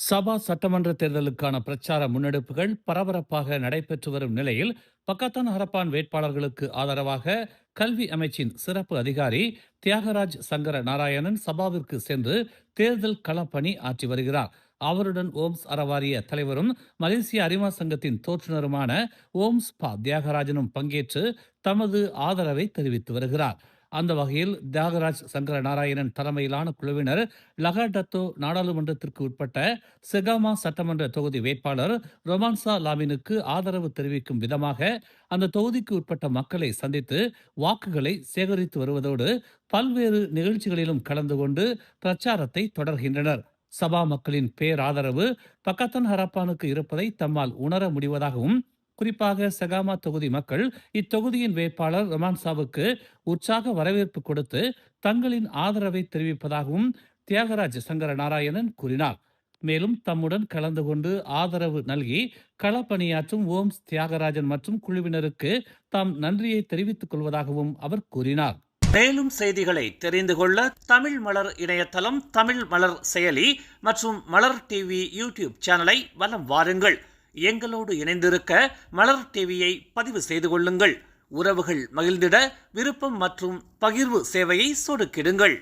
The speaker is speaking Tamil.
சபா சட்டமன்ற தேர்தலுக்கான பிரச்சார முன்னெடுப்புகள் பரபரப்பாக நடைபெற்று வரும் நிலையில் பக்கத்தான் ஹரப்பான் வேட்பாளர்களுக்கு ஆதரவாக கல்வி அமைச்சின் சிறப்பு அதிகாரி தியாகராஜ் சங்கர நாராயணன் சபாவிற்கு சென்று தேர்தல் களப்பணி ஆற்றி வருகிறார். அவருடன் ஓம்ஸ் அறவாரிய தலைவரும் மலேசிய அறிவா சங்கத்தின் தோற்றுநருமான ஓம்ஸ் பா தியாகராஜனும் பங்கேற்று தமது ஆதரவை தெரிவித்து வருகிறார். அந்த வகையில் தியாகராஜ் சங்கர நாராயணன் தலைமையிலான குழுவினர் லகாடத்தோ நாடாளுமன்றத்திற்கு உட்பட்ட செகாமா சட்டமன்ற தொகுதி வேட்பாளர் ரொமான்சா லாமினுக்கு ஆதரவு தெரிவிக்கும் விதமாக அந்த தொகுதிக்கு உட்பட்ட மக்களை சந்தித்து வாக்குகளை சேகரித்து வருவதோடு பல்வேறு நிகழ்ச்சிகளிலும் கலந்து கொண்டு பிரச்சாரத்தை தொடர்கின்றனர். சபா மக்களின் பேராதரவு பக்கத்தன் ஹரப்பானுக்கு இருப்பதை தம்மால் உணர முடிவதாகவும், குறிப்பாக சகாமா தொகுதி மக்கள் இத்தொகுதியின் வேட்பாளர் ரொமான்சாவுக்கு உற்சாக வரவேற்பு கொடுத்து தங்களின் ஆதரவை தெரிவிப்பதாகவும் தியாகராஜ் சங்கர நாராயணன் கூறினார். மேலும் தம்முடன் கலந்து கொண்டு ஆதரவு நல்கி களப்பணியாற்றும் ஓம்ஸ் தியாகராஜன் மற்றும் குழுவினருக்கு தாம் நன்றியை தெரிவித்துக் கொள்வதாகவும் அவர் கூறினார். மேலும் செய்திகளை தெரிந்து கொள்ள தமிழ் மலர் இணையதளம், தமிழ் மலர் செயலி மற்றும் மலர் டிவி யூடியூப் சேனலை வலம் வாருங்கள். எங்களோடு இணைந்திருக்க மலர் டிவியை பதிவு செய்து கொள்ளுங்கள். உறவுகள் மகிழ்ந்திட விருப்பம் மற்றும் பகிர்வு சேவையை சொடுக்கிடுங்கள்.